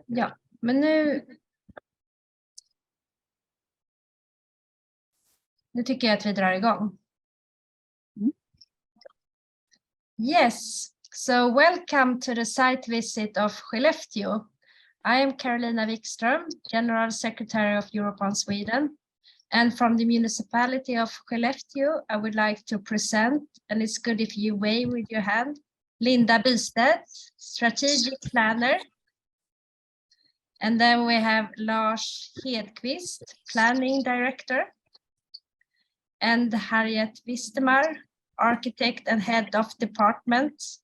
Ja, men nu tycker jag att vi drar igång. Yes, so welcome to the site visit of Skellefteå. I am Carolina Wikström, General Secretary of Europol Sweden. And from the municipality of Skellefteå, I would like to present, and it's good if you wave with your hand, Linda Bystedt, Strategic Planner. And then we have Lars Hedqvist, Planning Director. And Harriet Wistemar, Architect and Head of Department.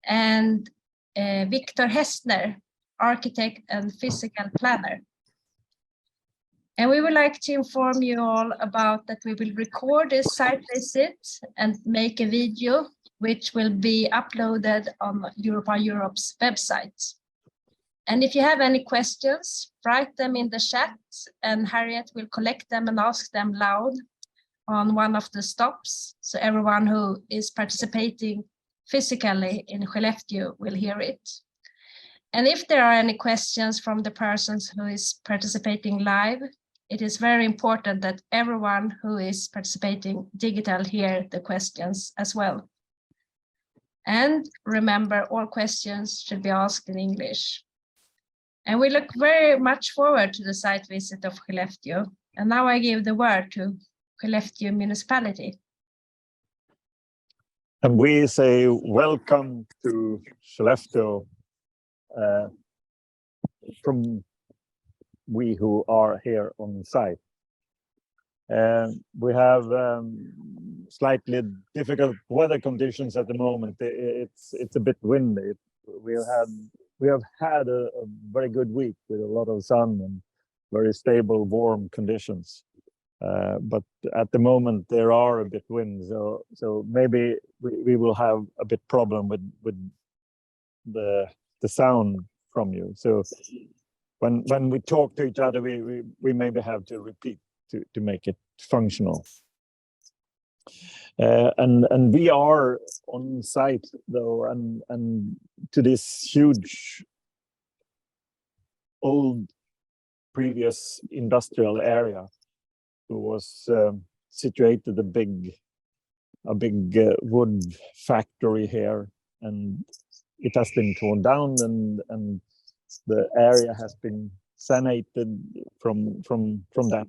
And Victor Hessner, Architect and Physical Planner. And we would like to inform you all about that we will record this site visit and make a video which will be uploaded on Europol Europe's website. And if you have any questions, write them in the chat and Harriet will collect them and ask them loud on one of the stops. So everyone who is participating physically in Skellefteå will hear it. And if there are any questions from the persons who is participating live, it is very important that everyone who is participating digital hear the questions as well. And remember, all questions should be asked in English. And we look very much forward to the site visit of Skellefteå. And now I give the word to Skellefteå municipality. And we say welcome to Skellefteå from we who are here on site. We have slightly difficult weather conditions at the moment. It's a bit windy. We have had a very good week with a lot of sun and very stable, warm conditions. But at the moment there are a bit wind, so maybe we will have a bit problem with the sound from you. So when we talk to each other, we maybe have to repeat to make it functional. And we are on site though, and to this huge old previous industrial area was situated a big wood factory here, and it has been torn down and the area has been sanated from that,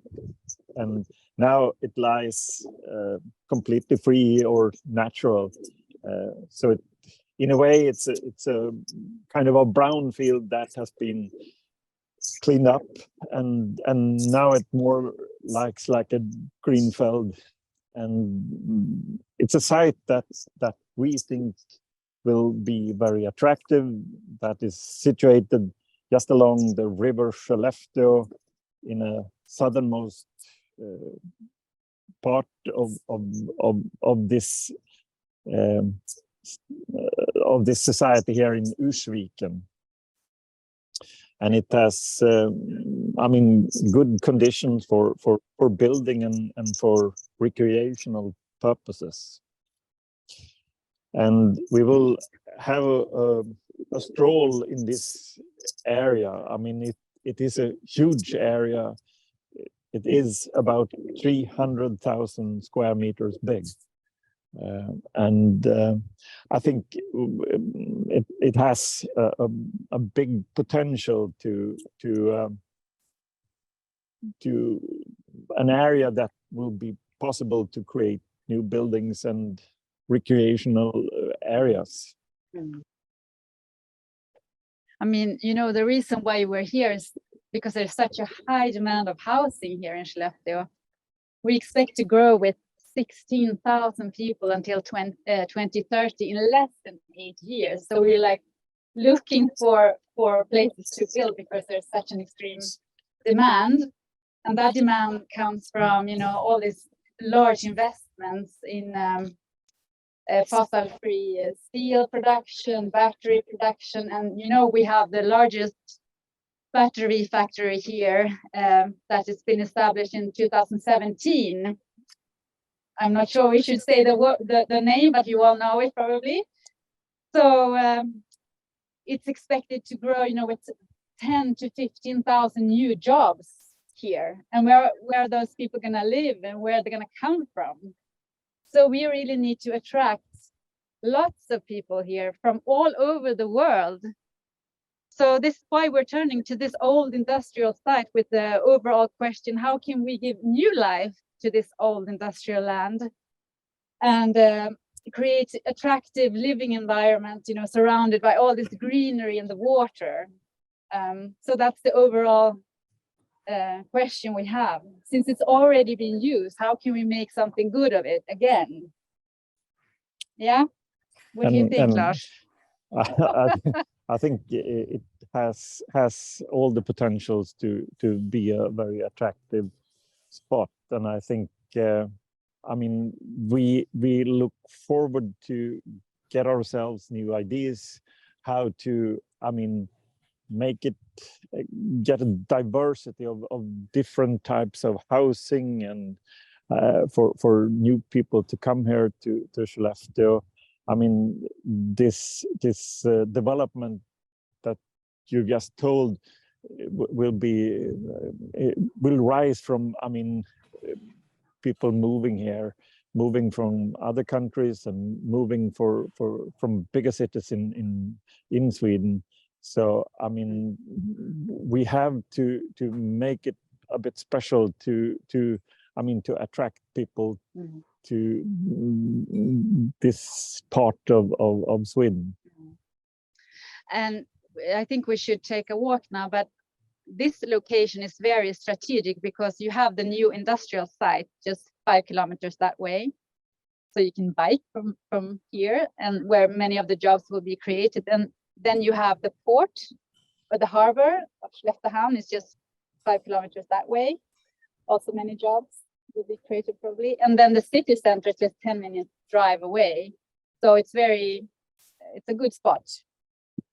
and now it lies completely free or natural. So in a way it's a kind of a brown field that has been cleaned up, and now it more likes like a green field, and it's a site that we think will be very attractive, that is situated just along the river Skellefteå in a southernmost part of this society here in Ursviken. And it has, I mean, good conditions for building and for recreational purposes. And we will have a stroll in this area. I mean, it is a huge area. It is about 300,000 square meters big. And I think it has a big potential to an area that will be possible to create new buildings and recreational areas. I mean, you know, the reason why we're here is because there's such a high demand of housing here in Skellefteå. We expect to grow with 16,000 people until 2030 in less than 8 years. So we're like looking for places to build because there's such an extreme demand. And that demand comes from, you know, all these large investments in fossil-free steel production, battery production. And, you know, we have the largest battery factory here that has been established in 2017. I'm not sure we should say the name, but you all know it probably. So it's expected to grow, with 10 to 15,000 new jobs here. And where are those people going to live and where they're going to come from? So we really need to attract lots of people here from all over the world. So this is why we're turning to this old industrial site with the overall question, how can we give new life to this old industrial land and create attractive living environment, surrounded by all this greenery and the water. So that's the overall question we have. Since it's already been used, how can we make something good of it again? Yeah, what do you think, Lars? I think it has all the potentials to be a very attractive spot, and I think we look forward to get ourselves new ideas how to make it get a diversity of different types of housing and for new people to come here to Skellefteå. This development that you just told will rise from people moving here, moving from other countries and moving from bigger cities in Sweden. So we have to make it a bit special to attract people to this part of Sweden. And I think we should take a walk now, but this location is very strategic because you have the new industrial site just 5 kilometers that way. So you can bike from here and where many of the jobs will be created. And then you have the port or the harbor of Skellefteå Hamn is just 5 kilometers that way. Also many jobs will be created probably. And then the city center is just 10-minute drive away. So it's a good spot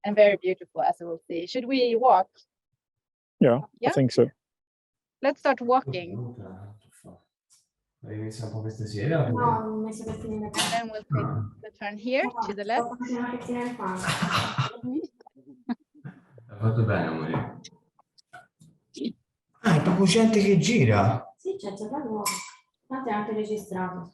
and very beautiful, as we'll see. Should we walk? Yeah, I think so. Let's start walking. And then we'll take the turn here to the left. Ha fatto bene, amore. Ah, è proprio gente che gira. Sì, c'è già da nuovo. Tanto è anche registrato.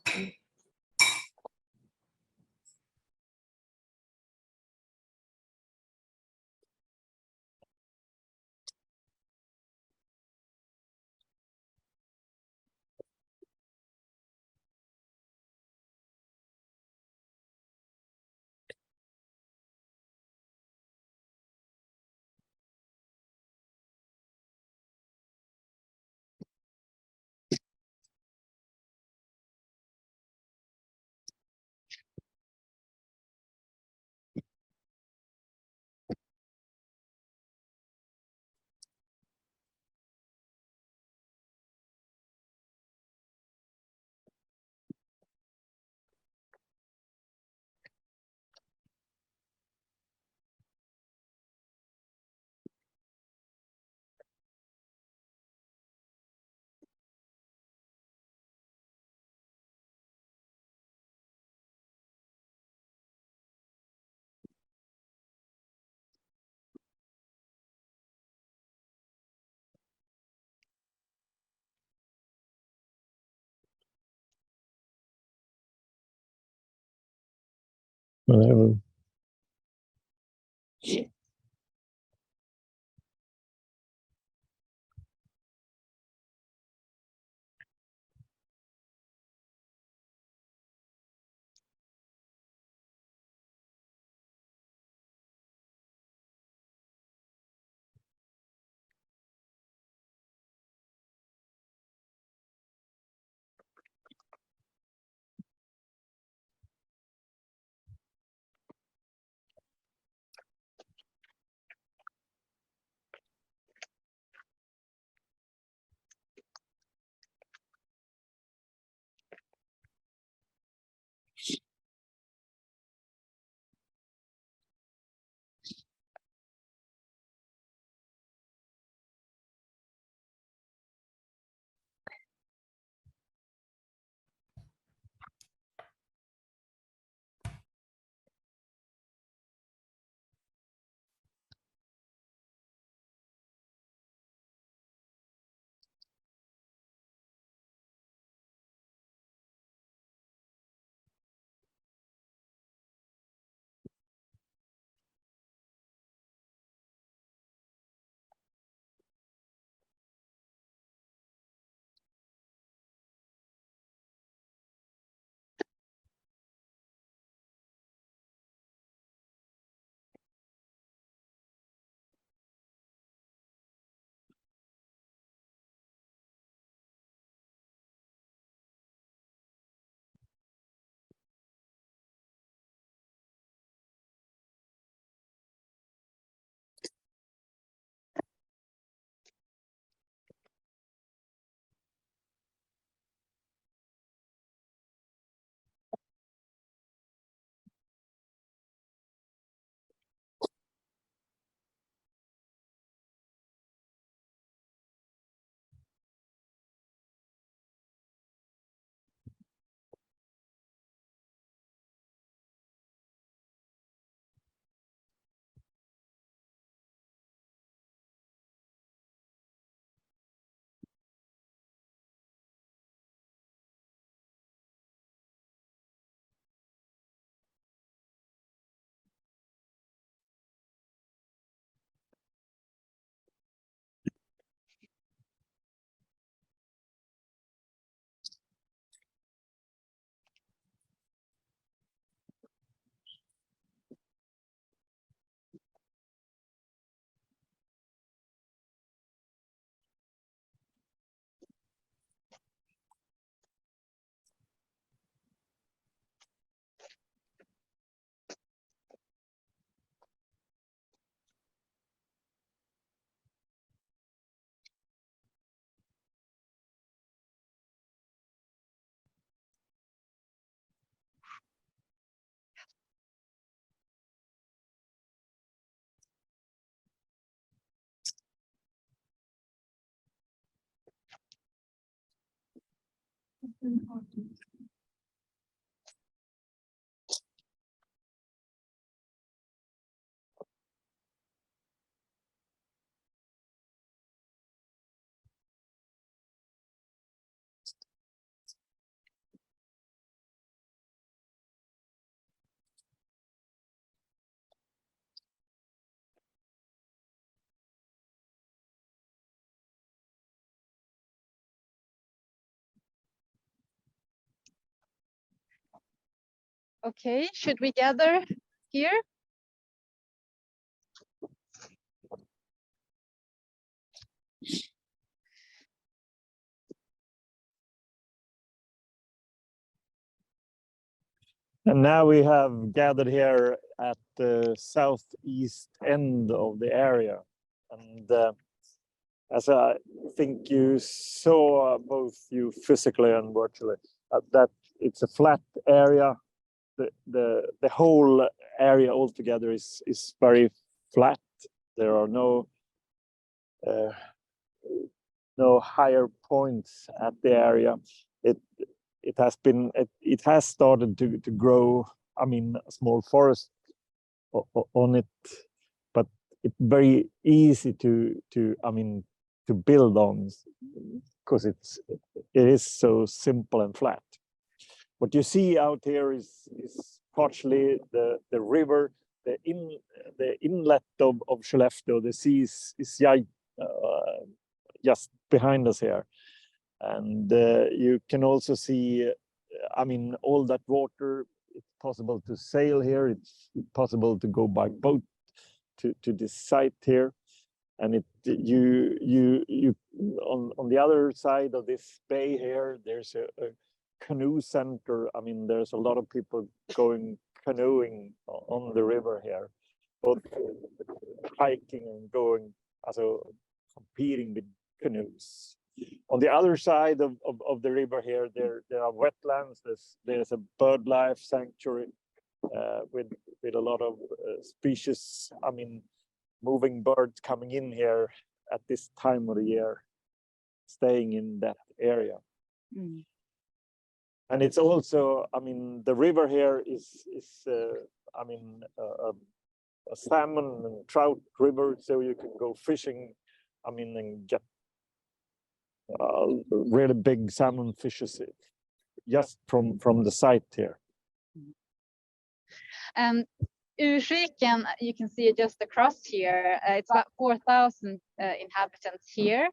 Whatever. Okay, should we gather here? And now we have gathered here at the southeast end of the area. And as I think you saw, both you physically and virtually, that it's a flat area. The whole area altogether is very flat. There are no higher points at the area. It has started to grow. I mean, a small forest on it, but it's very easy to build on, because it is so simple and flat. What you see out here is partially the river, the inlet of Skelleftea. The sea is just behind us here. And you can also see, all that water. It's possible to sail here. It's possible to go by boat to this site here. And on the other side of this bay here, there's a canoe center. I mean, there's a lot of people going canoeing on the river here, both hiking and going, also competing with canoes. On the other side of the river here, there are wetlands. There's a bird life sanctuary with a lot of species. I mean, moving birds coming in here at this time of the year, staying in that area. Mm. And it's also, the river here is a salmon and trout river, so you can go fishing, and get really big salmon fishes just from the site here. And Ursviken, you can see it just across here. It's about 4,000 inhabitants here,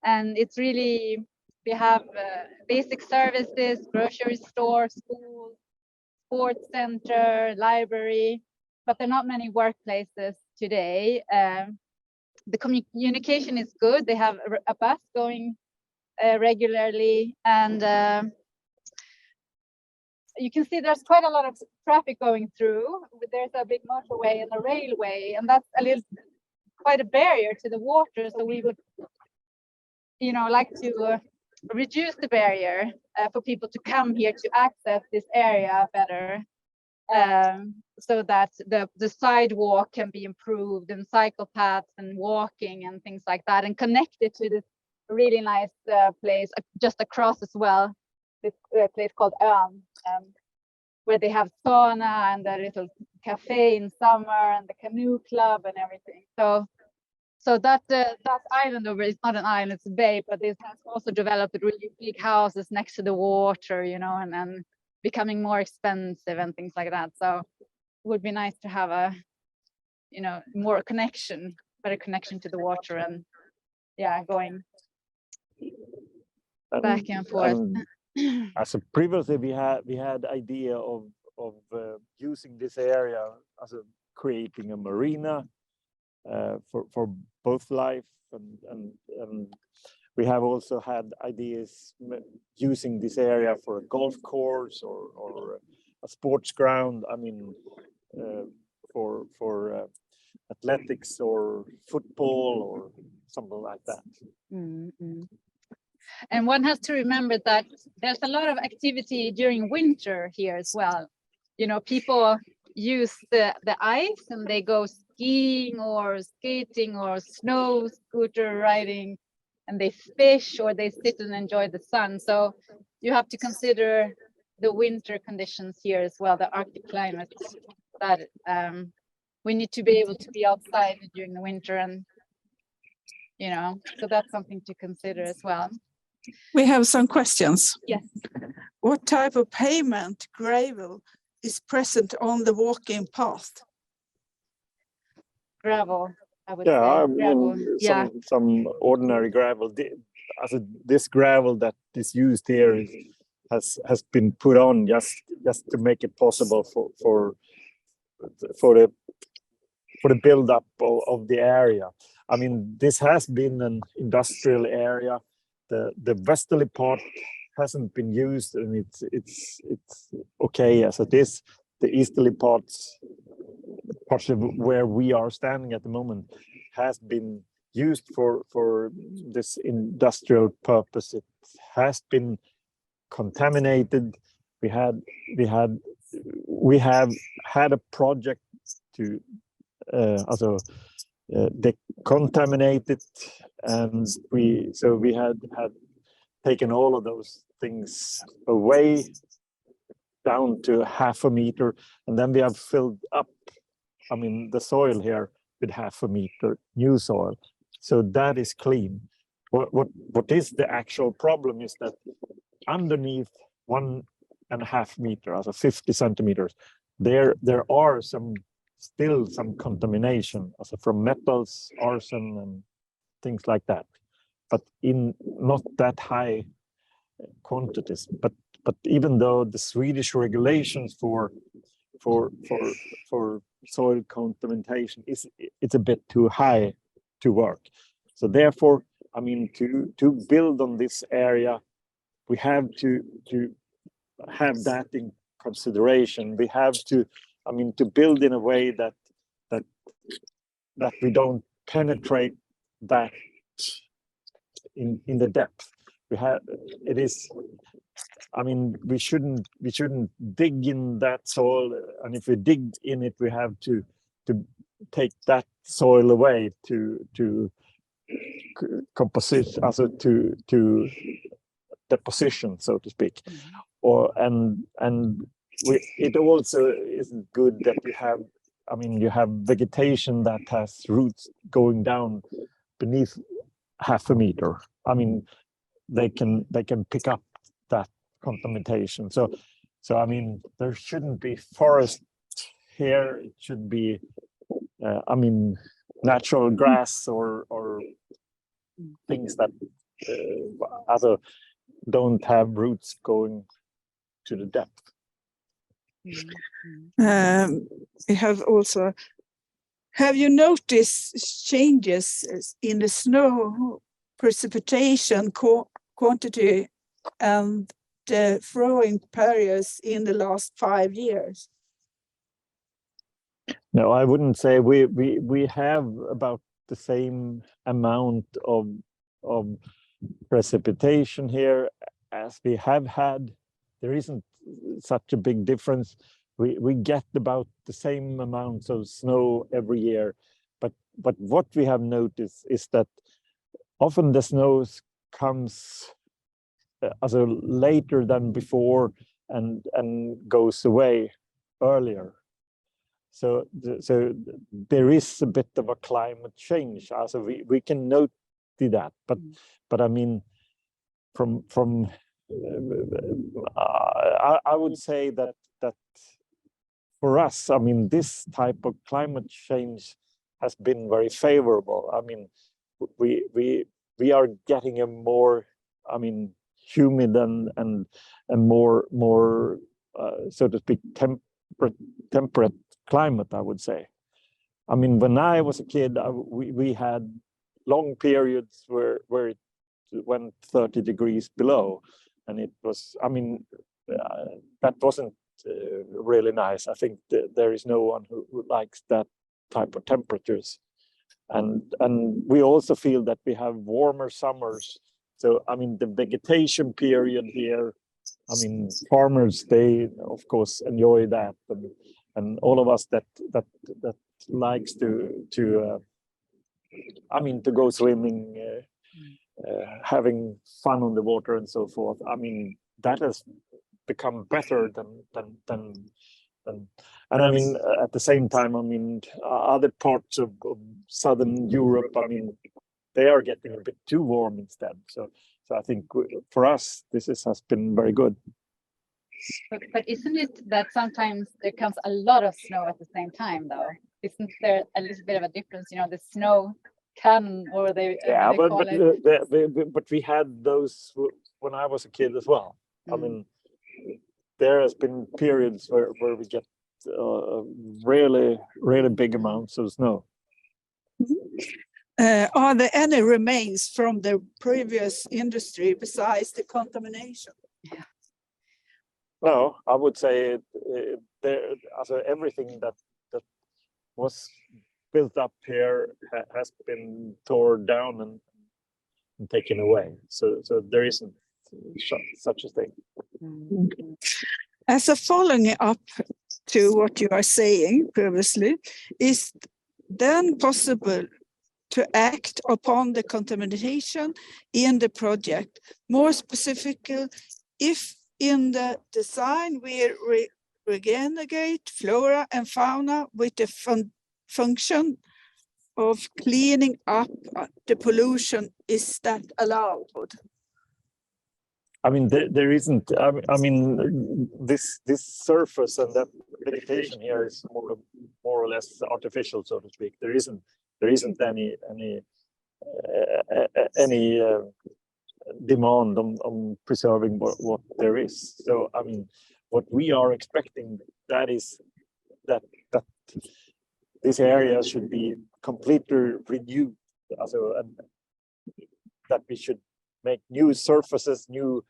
and it's really, we have basic services, grocery store, school, sports center, library, but there are not many workplaces today. The communication is good. They have a bus going regularly, and you can see there's quite a lot of traffic going through. There's a big motorway and a railway, and that's quite a barrier to the water. So we would, like to reduce the barrier for people to come here to access this area better, so that the sidewalk can be improved, and cycle paths and walking and things like that, and connected to this really nice place just across as well. This place called where they have sauna and a little cafe in summer, and the canoe club and everything. So that island over, it's not an island, it's a bay, but it has also developed really big houses next to the water, and then becoming more expensive and things like that. So it would be nice to have a, more better connection to the water, and going back and forth. As a previously, we had idea of using this area as creating a marina for both life, and we have also had ideas using this area for a golf course or a sports ground. For athletics or football or something like that. Mm-hmm. And one has to remember that there's a lot of activity during winter here as well. People use the ice, and they go skiing or skating or snow scooter riding and they fish or they sit and enjoy the sun. So you have to consider the winter conditions here as well, the Arctic climate, that we need to be able to be outside during the winter, and so that's something to consider as well. We have some questions. Yes. What type of pavement gravel is present on the walking path? Gravel, I would Yeah, say. I mean, Gravel. some ordinary gravel. This gravel that is used here has been put on just to make it possible for the build up of the area. I mean, this has been an industrial area. The westerly part hasn't been used, and it's okay as it is. The easterly parts of where we are standing at the moment has been used for this industrial purpose. It has been contaminated. We have had a project to decontaminate it, and we had taken all of those things away down to 0.5 meter, and then we have filled up, I mean, the soil here with 0.5 meter new soil, so that is clean. What is the actual problem is that underneath 1.5 meters, also 50 centimeters, there are still some contamination, also from metals, arson, and things like that, but in not that high quantities. But even though the Swedish regulations for soil contamination it's a bit too high to work, so therefore, I mean, to build on this area, we have to have that in consideration. We have to, I mean, to build in a way that we don't penetrate that in the depth. It is, I mean, we shouldn't dig in that soil, and if we dig in it, we have to take that soil away to composite, also to deposition, so to speak. It also isn't good that you have vegetation that has roots going down beneath 0.5 meter. I mean, they can pick up that contamination. So I mean, there shouldn't be forest here. It should be, I mean, natural grass or things that other don't have roots going to the depth. We have also, have you noticed changes in the snow precipitation quantity and the throwing periods in the last 5 years? No, I wouldn't say we have about the same amount of precipitation here as we have had. There isn't such a big difference. We get about the same amounts of snow every year, but what we have noticed is that often the snows comes later than before and goes away earlier. So there is a bit of a climate change. Also, we can note that, but I mean, from I would say that for us, I mean, this type of climate change has been very favorable. I mean, we are getting a more, I mean, humid and more so to speak temperate climate, I would say. I mean, when I was a kid, we had long periods where it went 30 degrees below, and it was, I mean, that wasn't really nice. I think there is no one who likes that type of temperatures, and we also feel that we have warmer summers. So I mean, the vegetation period here, I mean, farmers, they of course enjoy that, and all of us that likes to I mean, to go swimming having fun on the water and so forth. I mean, that has become better than and I mean, at the same time, I mean, other parts of Southern Europe, I mean, they are getting a bit too warm instead. So I think for us, has been very good. But isn't it that sometimes there comes a lot of snow at the same time, though? Isn't there a little bit of a difference? You know, the snow cannon, or they Yeah, they call it. but we had those when I was a kid as well. I mean, there has been periods where we get really big amounts of snow. Are there any remains from the previous industry besides the contamination? No, I would say everything that was built up here has been torn down and taken away. So there isn't such a thing. As a following up to what you are saying previously, is then possible to act upon the contamination in the project? More specifically, if in the design we regenerate flora and fauna with the function of cleaning up the pollution, is that allowed? I mean, there isn't. I mean, this surface and that vegetation here is more or less artificial, so to speak. There isn't any demand on preserving what there is. So I mean, what we are expecting is that this area should be completely renewed. So, and that we should make new surfaces, new.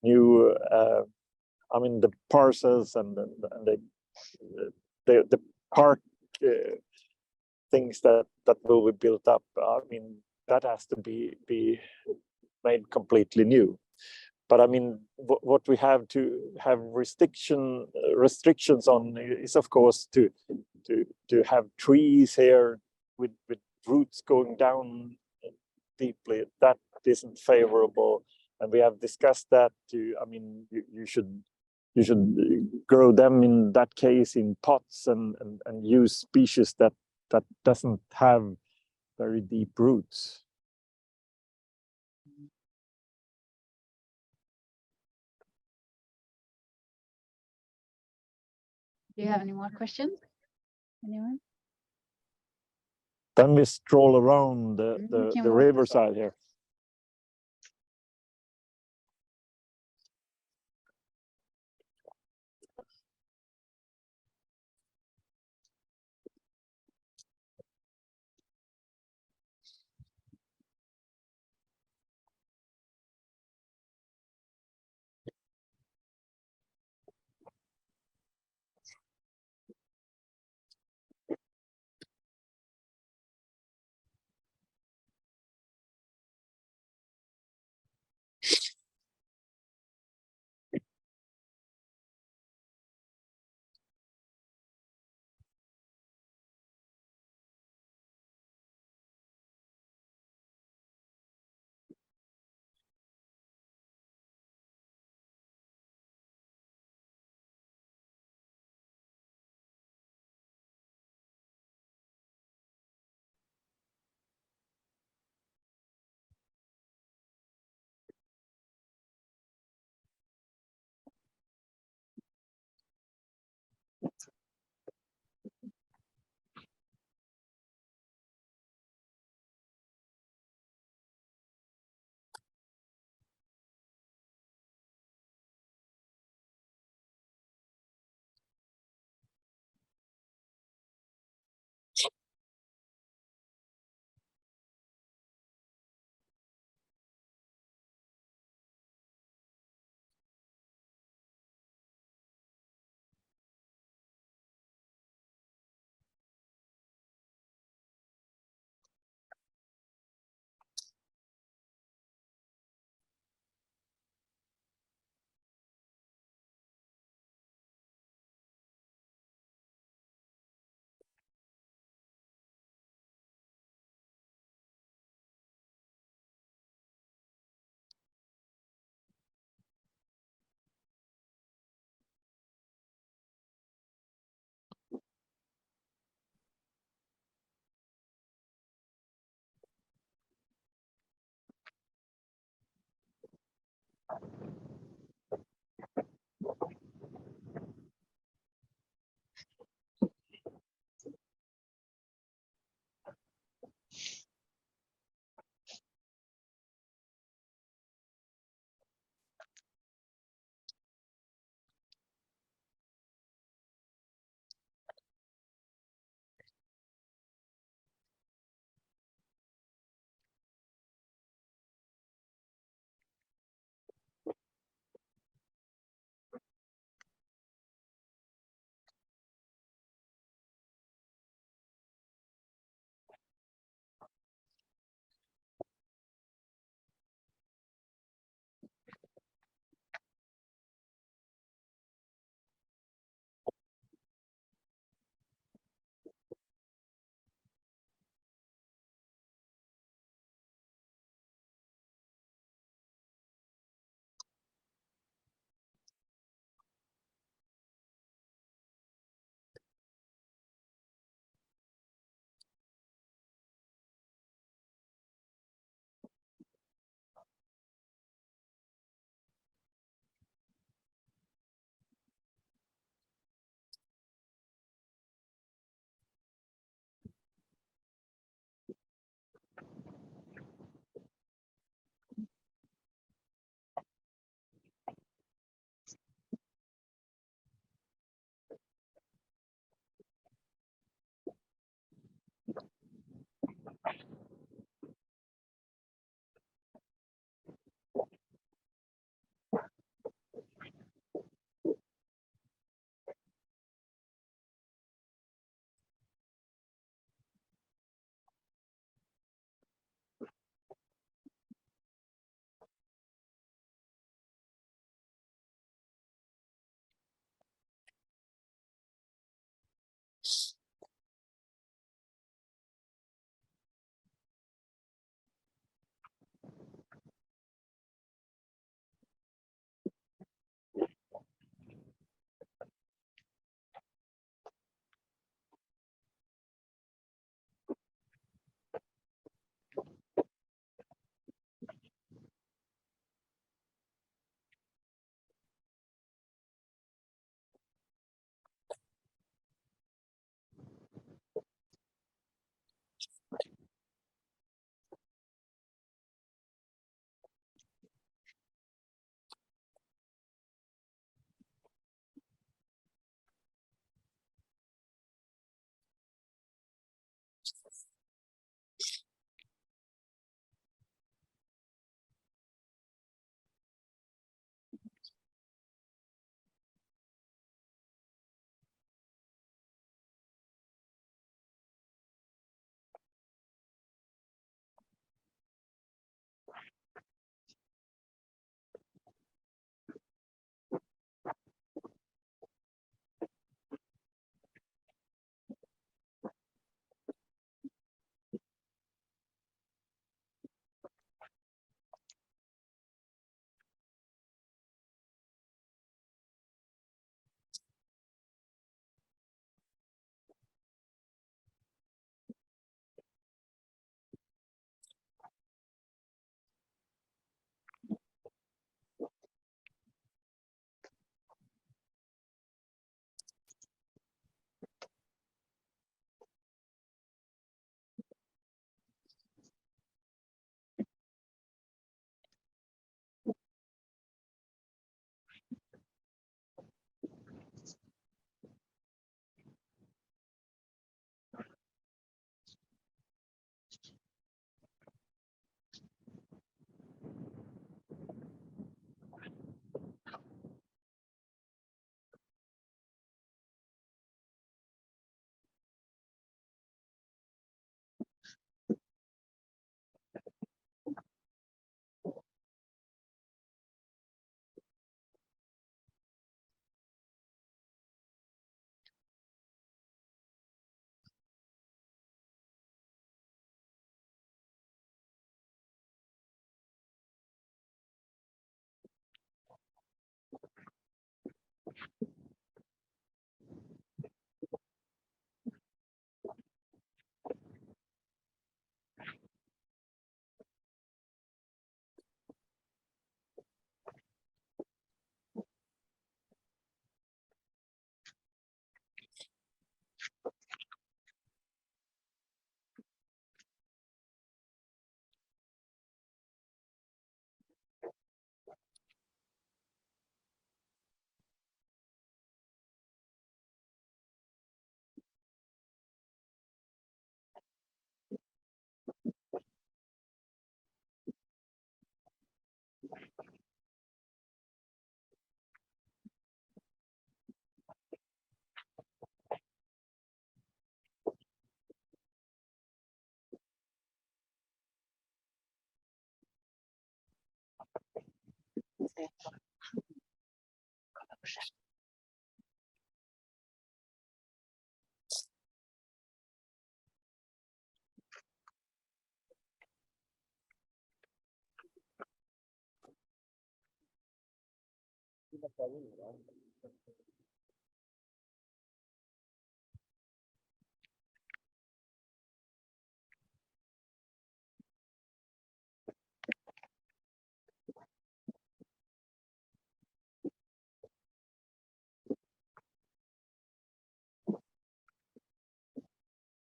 I mean, the parcels and the park things that will be built up. I mean, that has to be made completely new. But I mean, what we have to have restrictions on is, of course, to have trees here with roots going down deeply. That isn't favorable, and we have discussed that. I mean, you should grow them in that case in pots and use species that doesn't have very deep roots. Do you have any more questions? Anyone? Then we stroll around the riverside here.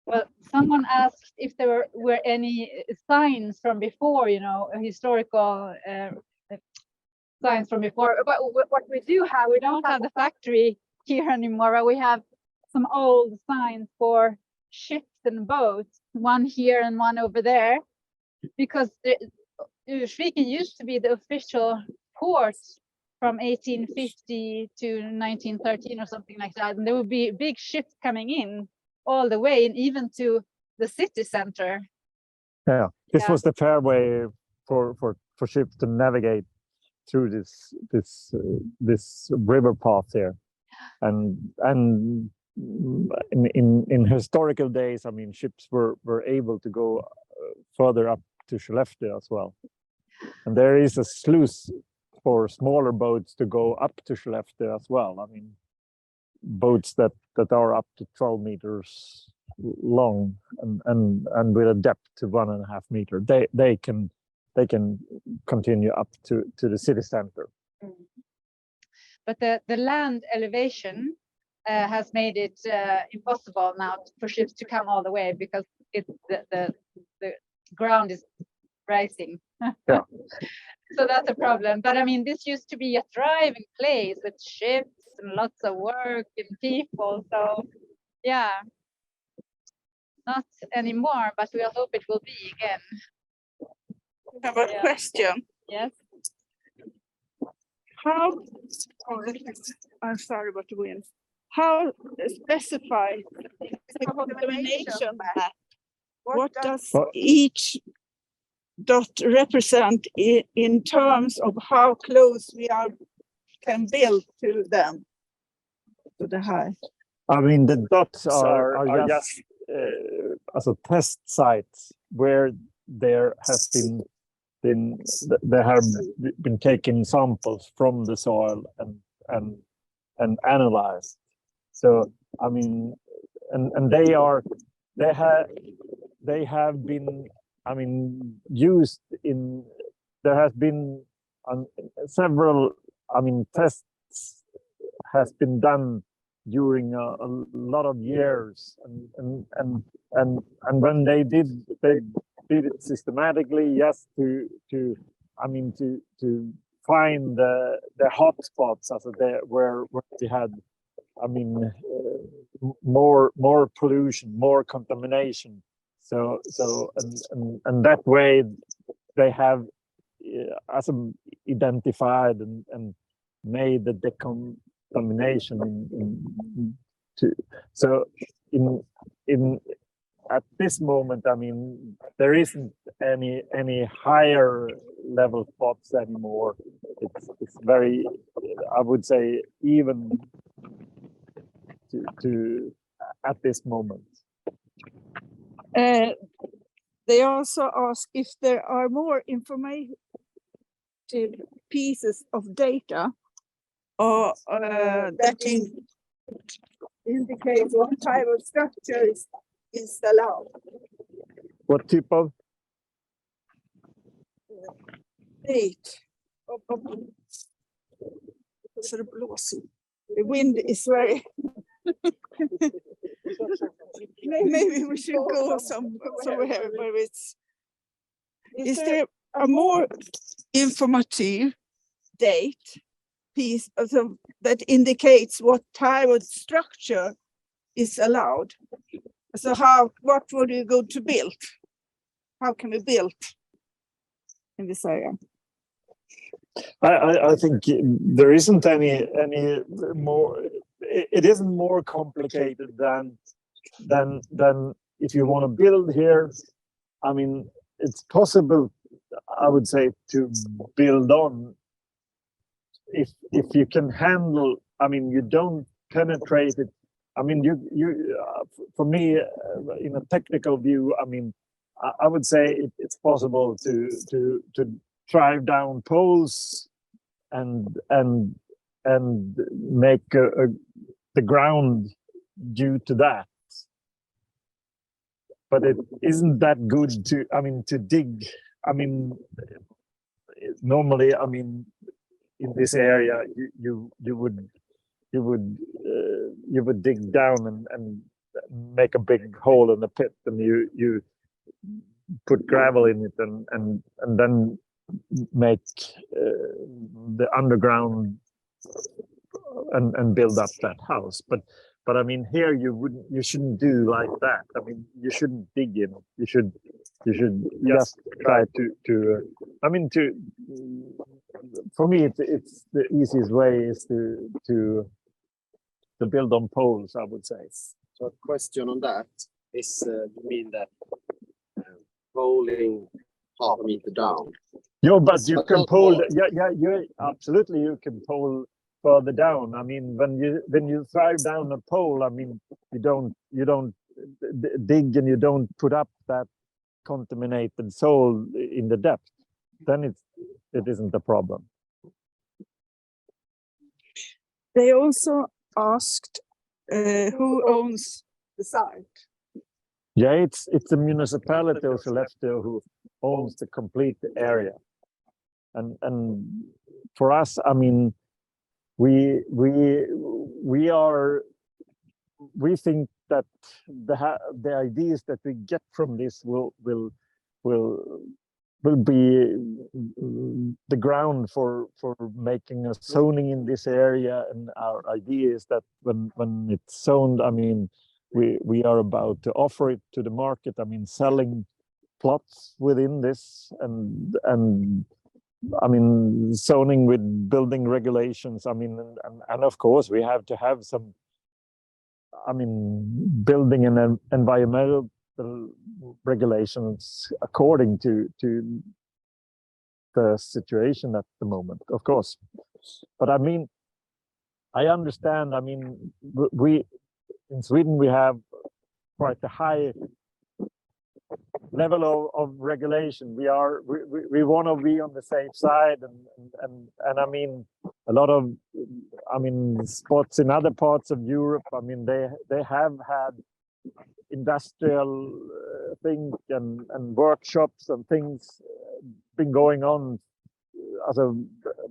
Well, someone asked if there were any signs from before, you know, historical signs from before. But what we do have, we don't have the factory here anymore, but we have some old signs for ships and boats, one here and one over there, because Viken used to be the official port from 1850 to 1913 or something like that. And there would be big ships coming in all the way, and even to the city center. Yeah, this was the fairway for ships to navigate through this river path here, and in historical days, I mean, ships were able to go further up to Skelleftea as well, and there is a sluice for smaller boats to go up to Skelleftea as well. I mean, boats that are up to 12 meters long and with a depth to 1.5 meters, they can continue up to the city center. But the land elevation has made it impossible now for ships to come all the way, because the ground is rising. Yeah. So that's a problem. But I mean, this used to be a thriving place with ships and lots of work and people. So yeah, not anymore, but we hope it will be again. I have a question. Yes. How, I'm sorry about the wind. How specify the contamination map? What does each dot represent in terms of how close we can build to them, to the height? I mean, the dots are just as a test sites where there has been taken samples from the soil and analyzed. So I mean, and they have been, I mean, used in, there has been several, I mean, tests has been done during a lot of years, and when they did it systematically, just to I mean to find the hot spots, also there where we had, I mean, more pollution, more contamination. So and that way they have identified and made the decontamination so in at this moment, I mean, there isn't any higher level spots anymore. It's very, I would say, even to at this moment. They also ask if there are more informative pieces of data or that indicates what type of structure is allowed. What type of? Date. The wind is very. Maybe we should go somewhere where it's. Is there a more informative date piece that indicates what type of structure is allowed? So what would you go to build? How can we build in this area? I think there isn't any more. It isn't more complicated than if you want to build here. I mean, it's possible, I would say, to build on if you can handle. I mean, you don't penetrate it. I mean, for me, in a technical view, I mean, I would say it's possible to drive down poles and make the ground due to that. But it isn't that good to dig. I mean, normally, I mean, in this area, you would dig down and make a big hole in the pit, and you put gravel in it and then make the underground and build up that house. But I mean, here you shouldn't do like that. I mean, you shouldn't dig in. You should just try to. I mean, for me, it's the easiest way is to build on poles, I would say. So a question on that is, you mean that poling half a meter down? Yeah, but you can pole. Yeah, absolutely. You can pole further down. I mean, when you drive down a pole, I mean, you don't dig and you don't put up that contaminated soil in the depth. Then it isn't a problem. They also asked who owns the site. Yeah, it's the municipality of Skelleftea who owns the complete area, and for us, I mean, we think that the ideas that we get from this will be the ground for making a zoning in this area. And our idea is that when it's zoned, I mean, we are about to offer it to the market. I mean, selling plots within this and I mean, zoning with building regulations. I mean, and of course we have to have some, I mean, building and environmental regulations according to the situation at the moment, of course. But I mean, I understand. I mean, we in Sweden we have quite a high level of regulation. We want to be on the safe side, and I mean, a lot of, I mean, spots in other parts of Europe, I mean, they have had industrial things and workshops and things been going on as a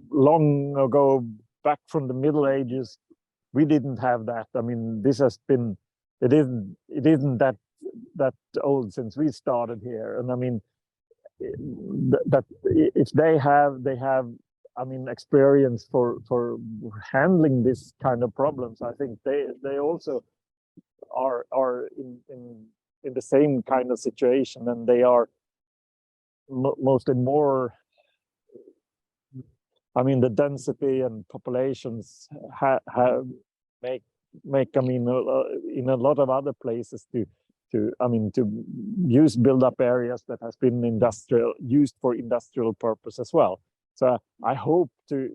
long ago, back from the Middle Ages. We didn't have that. I mean, this has been, it isn't that old since we started here. And I mean, that if they have, I mean, experience for handling this kind of problems. I think they also are in the same kind of situation, and they are mostly more. I mean, the density and populations have make. I mean, in a lot of other places to use build-up areas that has been used for industrial purpose as well. So I hope to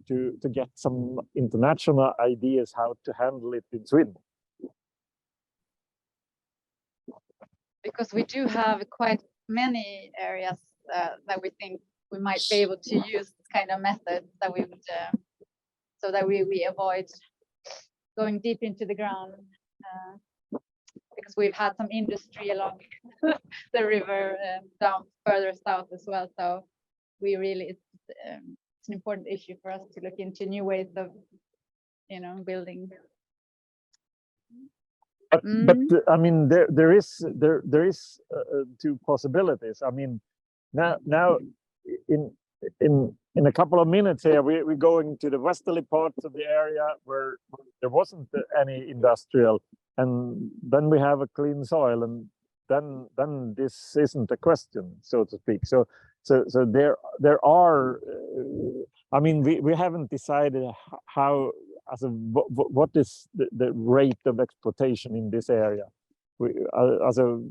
get some international ideas how to handle it in Sweden. Because we do have quite many areas that we think we might be able to use this kind of method that we would so that we avoid going deep into the ground, because we've had some industry along the river down further south as well. So we really, it's an important issue for us to look into new ways of, building. But I mean, there is two possibilities. I mean, now in a couple of minutes here, we're going to the westerly parts of the area where there wasn't any industrial, and then we have a clean soil, and then this isn't a question, so to speak. So there are. I mean, we haven't decided how. What is the rate of exploitation in this area? The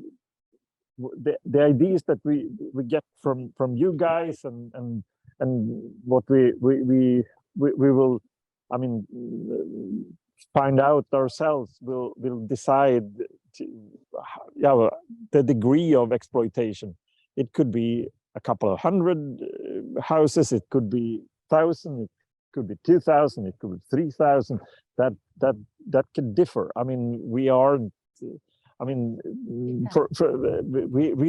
ideas that we get from you guys and what we will, I mean, find out ourselves. Will decide the degree of exploitation. It could be a couple of hundred houses. It could be 1,000. It could be 2,000. It could be 3,000. That could differ. I mean, we aren't. I mean, we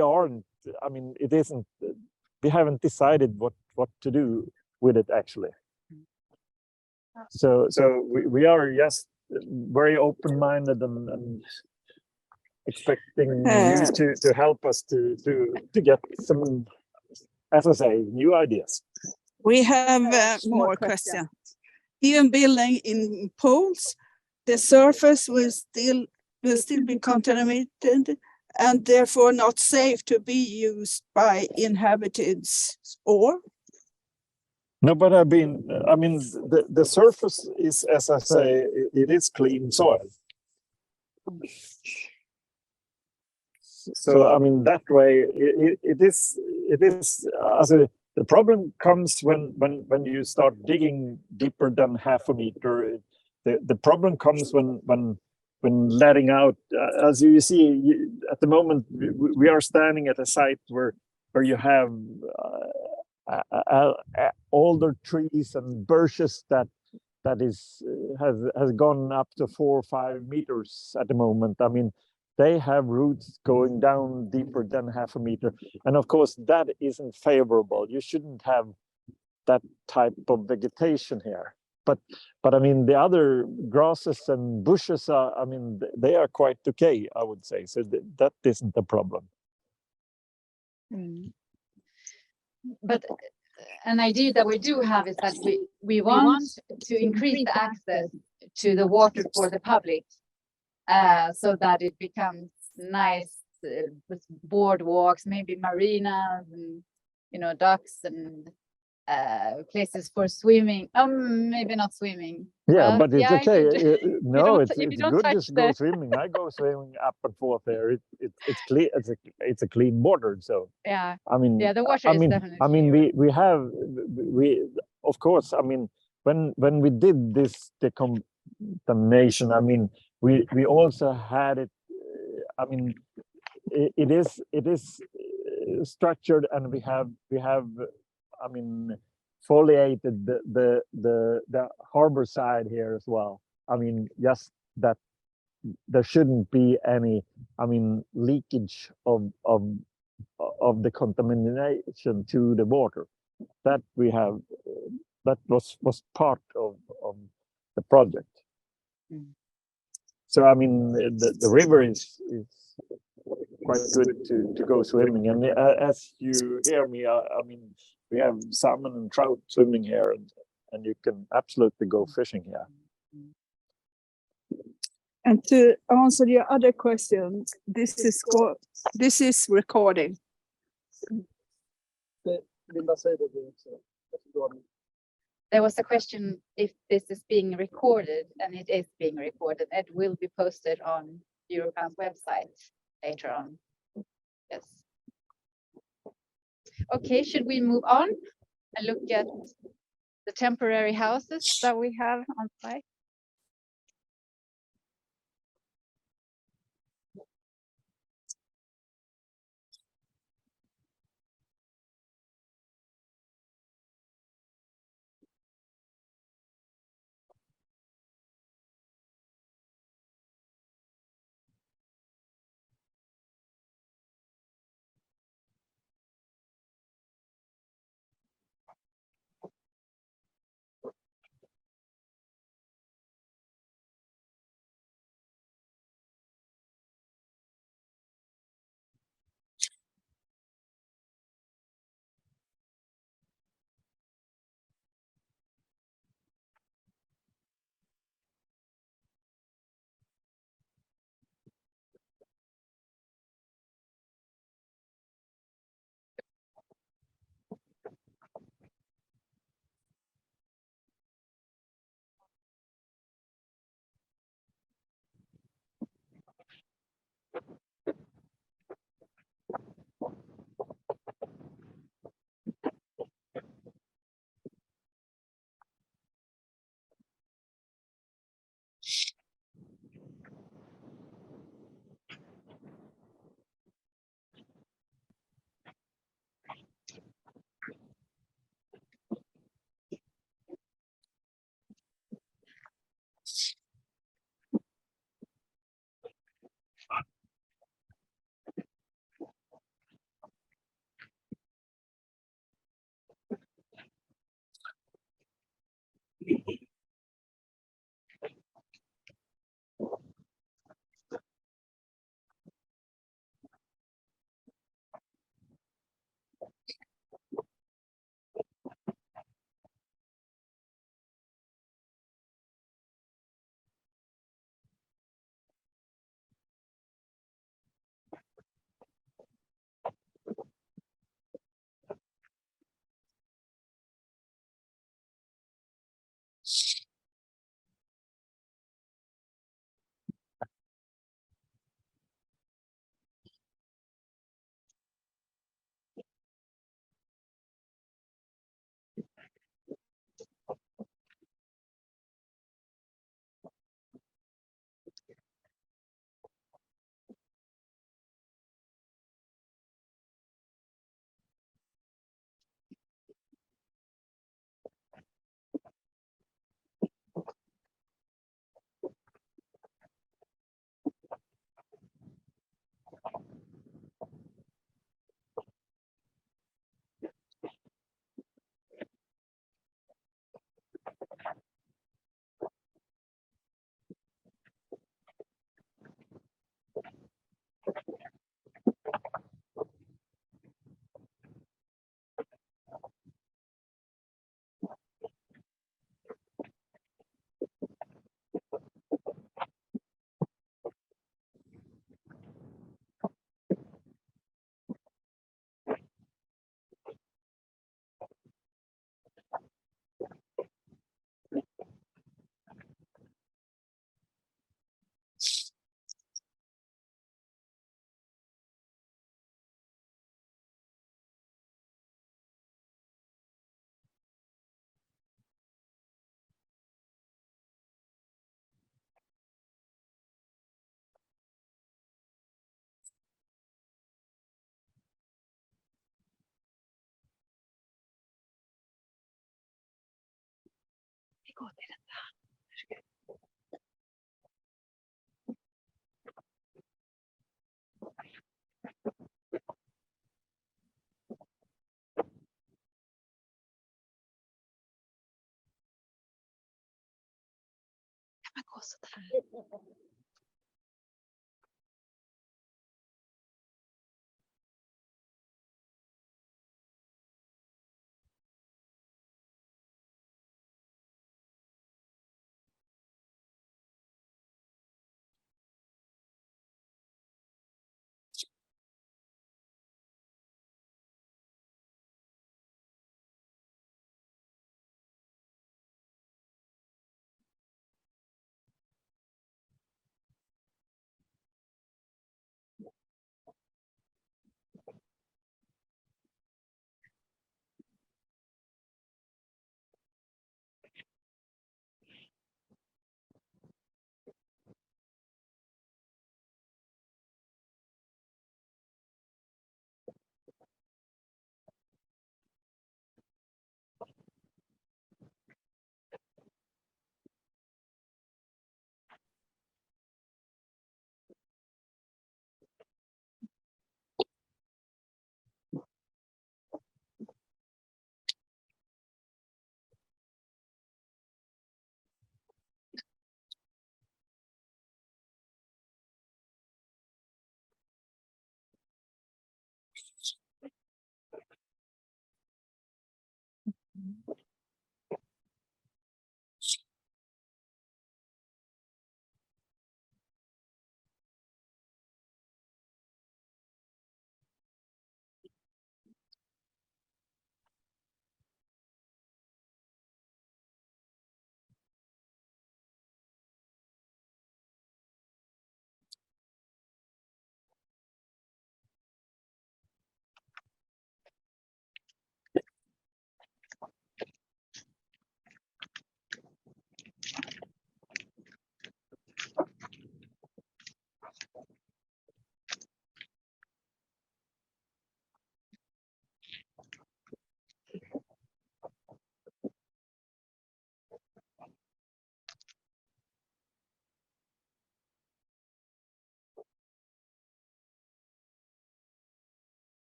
aren't. I mean, it isn't. We haven't decided what to do with it actually. So we are just very open-minded and expecting you to help us to get some, as I say, new ideas. We have more questions. Even building in poles, the surface will still be contaminated and therefore not safe to be used by inhabitants, or? No, but I mean, the surface is, as I say, it is clean soil. So I mean, that way it is. The problem comes when you start digging deeper than half a meter. The problem comes when letting out. As you see, at the moment we are standing at a site where you have older trees and birches that has gone up to 4 or 5 meters at the moment. I mean, they have roots going down deeper than half a meter. And of course, that isn't favorable. You shouldn't have that type of vegetation here. But I mean, the other grasses and bushes are, I mean, they are quite okay, I would say. So that isn't a problem. But an idea that we do have is that we want to increase the access to the water for the public. So that it becomes nice with boardwalks, maybe marinas, and ducks and places for swimming. Maybe not swimming. Yeah, but it's okay. No, it's you good don't touch to go swimming. I go swimming up and forth there. It's clean. It's a clean water. So yeah, I mean, yeah, the water is definitely. I mean, we of course. I mean, when we did this decontamination, I mean, we also had it. I mean, it is structured, and we have. I mean, foliated the harbor side here as well. I mean, just that there shouldn't be any. I mean, leakage of the contamination to the water. That we have. That was part of the project. So I mean, the river is quite good to go swimming, and as you hear me, I mean, we have salmon and trout swimming here, and you can absolutely go fishing here. And to answer your other question, this is recording. There was a question if this is being recorded, and it is being recorded. It will be posted on Europan's website later on. Yes. Okay, should we move on and look at the temporary houses that we have on site? gå till den där. Kan man gå så där?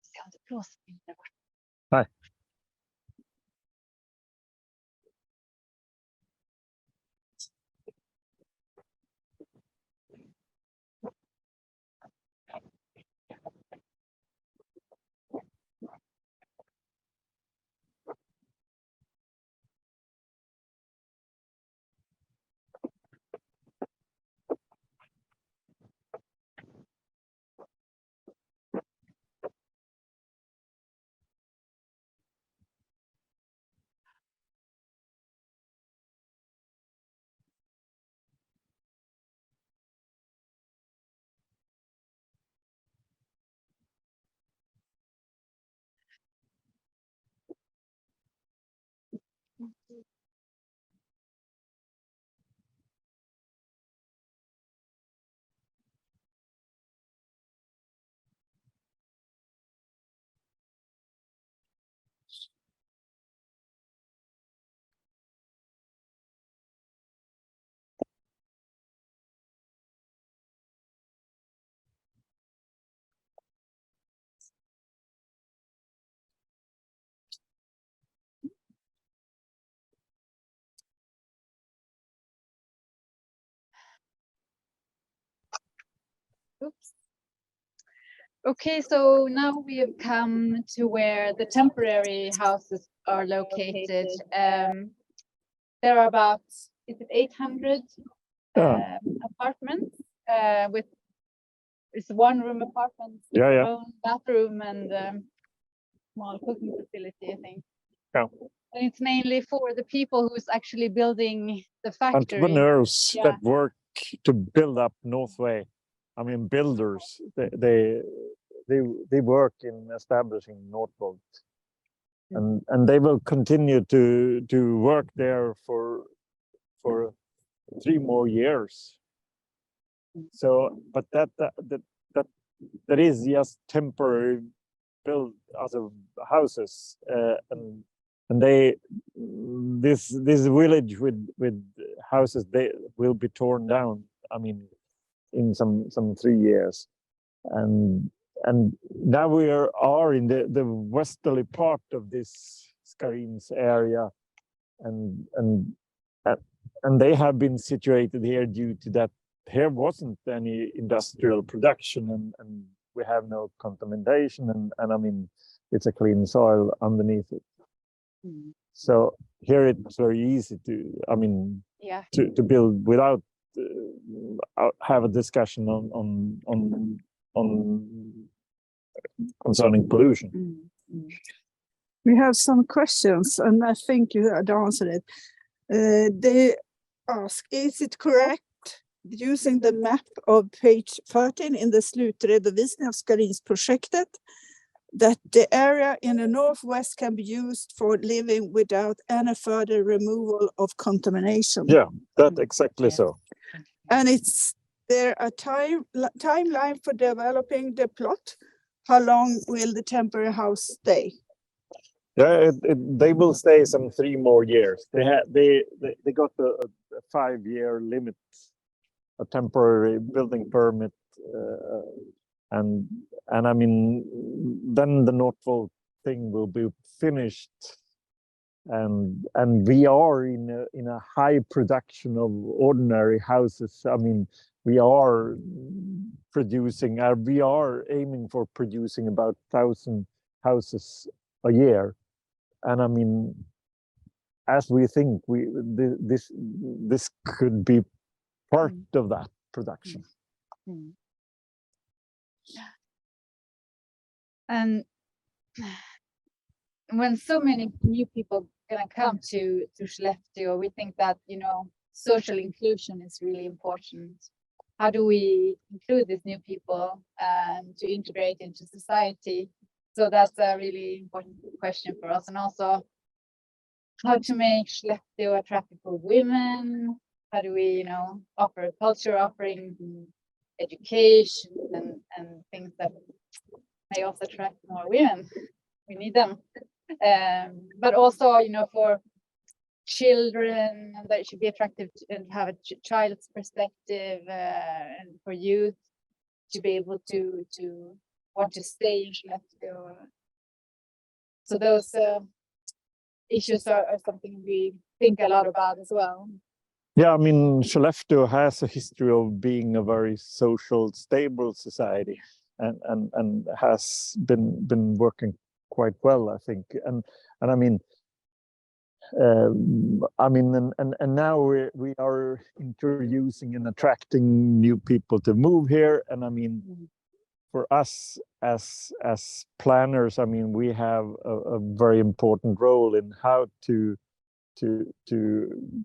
Se om det blåser mindre bort. Nej. Oops. Okay, so now we have come to where the temporary houses are located. There are about, is it 800 apartments with it's one-room apartments with Yeah, their yeah. own bathroom and small cooking facility, I think. Yeah. And it's mainly for the people who's actually building the factory. Entrepreneurs Yeah. that work to build up Northway. I mean, builders. They work in establishing Northvolt, and they will continue to work there for 3 more years. So, but that is just temporary built as of houses, and they this village with houses, they will be torn down. I mean, in some 3 years, and now we are in the westerly part of this Scharins area, and they have been situated here due to that here wasn't any industrial production, and we have no contamination, and I mean, it's a clean soil underneath it. So here it's very easy to, I mean, to build without have a discussion on concerning pollution. We have some questions, and I think you had answered it. They ask, is it correct, using the map of page 13 in the slutredovisning av Skarinsprojektet, that the area in the northwest can be used for living without any further removal of contamination? Yeah, that's exactly so. And is there a timeline for developing the plot? How long will the temporary house stay? Yeah, they will stay some 3 more years. They got a 5-year limit, a temporary building permit, and I mean, then the Northvolt thing will be finished, and we are in a high production of ordinary houses. I mean, we are producing, we are aiming for producing about 1,000 houses a year, and I mean, as we think, this could be part of that production. And when so many new people gonna come to Skellefteå, we think that, you know, social inclusion is really important. How do we include these new people to integrate into society? So that's a really important question for us. And also, how to make Skellefteå attractive for women? How do we, you know, offer culture offering, education, and things that may also attract more women? We need them. But also, you know, for children, that should be attractive and have a child's perspective, and for youth to be able to want to stay in Skellefteå. So those issues are something we think a lot about as well. Yeah, I mean, Skellefteå has a history of being a very social, stable society, and has been working quite well, I think. And I mean, and now we are introducing and attracting new people to move here. And I mean, for us as planners, I mean, we have a very important role in how to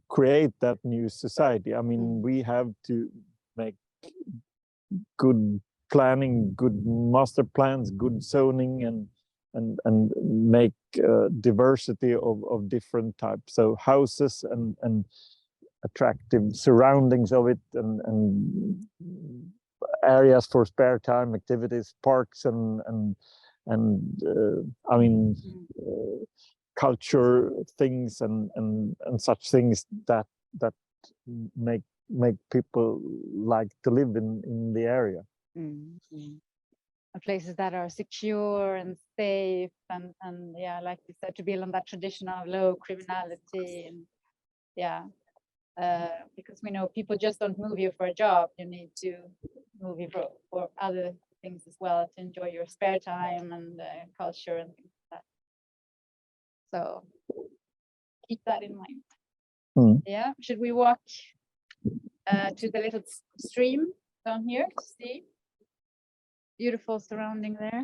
create that new society. I mean, we have to make good planning, good master plans, good zoning, and make diversity of different types. So houses and attractive surroundings of it, and areas for spare time activities, parks, and I mean, culture things and such things that make people like to live in the area. Places that are secure and safe, and yeah, like you said, to build on that tradition of low criminality, and because we know people just don't move you for a job. You need to move you for other things as well, to enjoy your spare time and culture and things like that. So keep that in mind. Yeah, should we walk to the little stream down here to see? Beautiful surrounding there.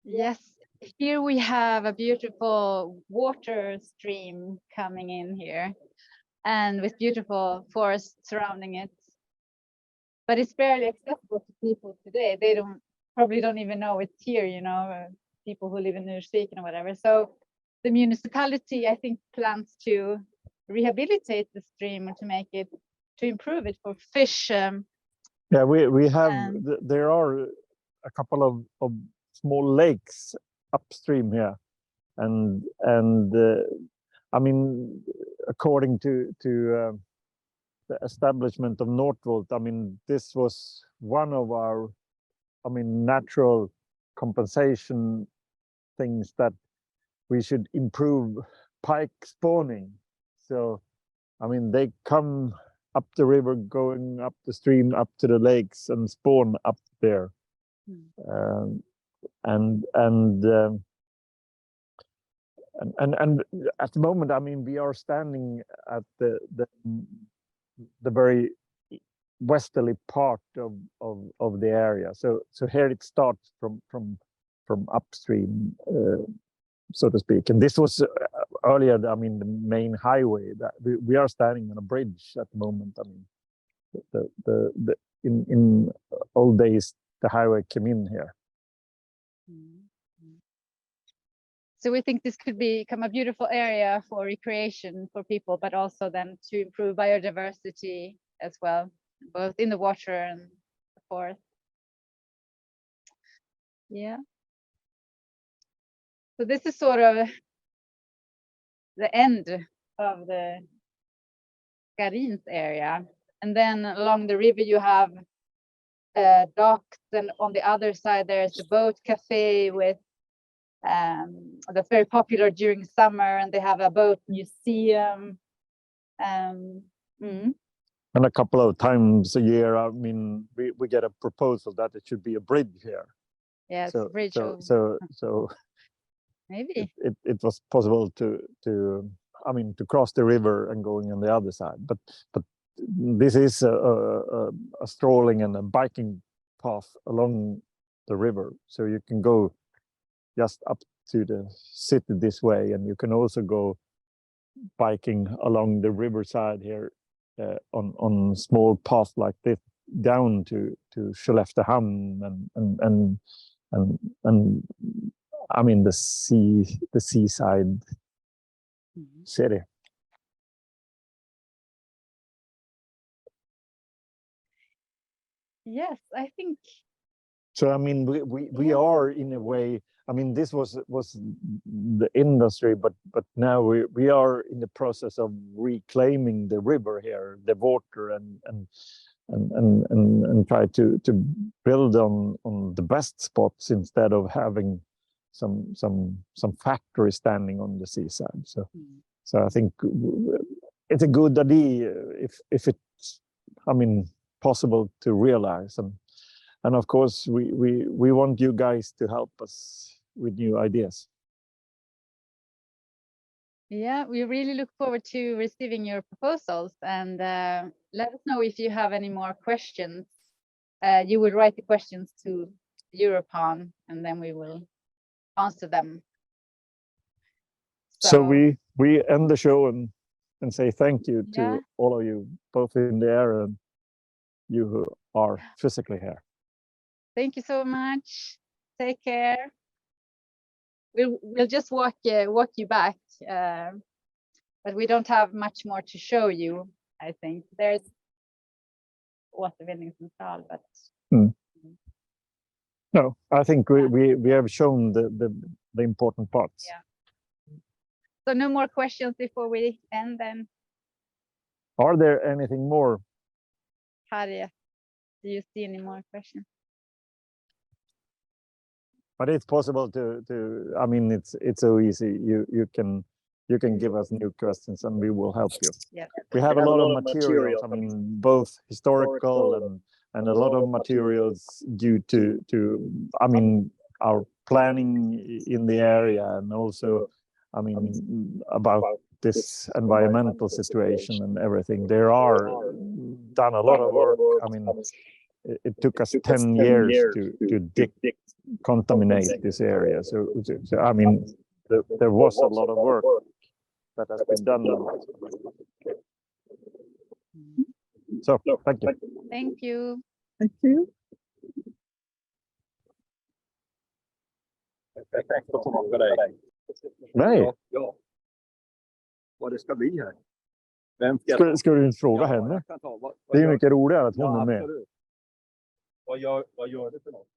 Yes, here we have a beautiful water stream coming in here and with beautiful forest surrounding it. But it's barely accessible to people today. They probably don't even know it's here, you know, people who live in Nursviken or whatever. So the municipality, I think, plans to rehabilitate the stream or to improve it for fish. Yeah, we have, Um, there are a couple of small lakes upstream here. And I mean, according to the establishment of Northvolt, I mean, this was one of our, I mean, natural compensation things that we should improve pike spawning. So, I mean, they come up the river, going up the stream, up to the lakes and spawn up there. Um, and at the moment, I mean, we are standing at the very westerly part of the area. So here it starts from upstream, so to speak. And this was earlier, I mean, the main highway. That we are standing on a bridge at the moment. I mean, the in old days the highway came in here. So we think this could become a beautiful area for recreation for people, but also then to improve biodiversity as well, both in the water and the forest. Yeah. So this is sort of the end of the Garins area. And then along the river you have docks, and on the other side there's a boat cafe with that's very popular during summer, and they have a boat museum. And a couple of times a year, I mean, we get a proposal that it should be a bridge here. Yes, So bridge. so Maybe. it was possible to I mean to cross the river and going on the other side, but this is a strolling and a biking path along the river, so you can go just up to the city this way, and you can also go biking along the riverside here on small paths like this down to Skelleftea and I mean the seaside city. Yes, I think. So I mean we are in a way. I mean this was the industry, but now we are in the process of reclaiming the river here, the water, and try to build on the best spots instead of having some factory standing on the seaside. So I think it's a good idea if it's, I mean, possible to realize, and of course we want you guys to help us with new ideas. Yeah, we really look forward to receiving your proposals, and let us know if you have any more questions. You will write the questions to Europon, and then we will answer them. So we end the show and say thank you to Yeah. all of you, both in the air and you who are physically here. Thank you so much. Take care. We'll just walk you back, but we don't have much more to show you. I think there's återvinningscentral, but No, I think we have shown the important parts. Yeah. So no more questions before we end then. Are there anything more? Harriet, do you see any more questions? But it's possible to I mean it's so easy. You can give us new questions and we will help you. Yeah. We have a lot of materials. I mean both historical and a lot of materials due to I mean our planning in the area, and also I mean about this environmental situation and everything. There are done a lot of work. I mean it took us 10 years to decontaminate this area. So I mean there was a lot of work that has been done. So thank you. Thank you. Thank you. Perfekt att få dig. Nej, Ja. Vad det ska bli här. Vem ska du inte fråga henne? Jag kan ta. Det är mycket roligare att hon är med. Absolut. Vad gör du för något?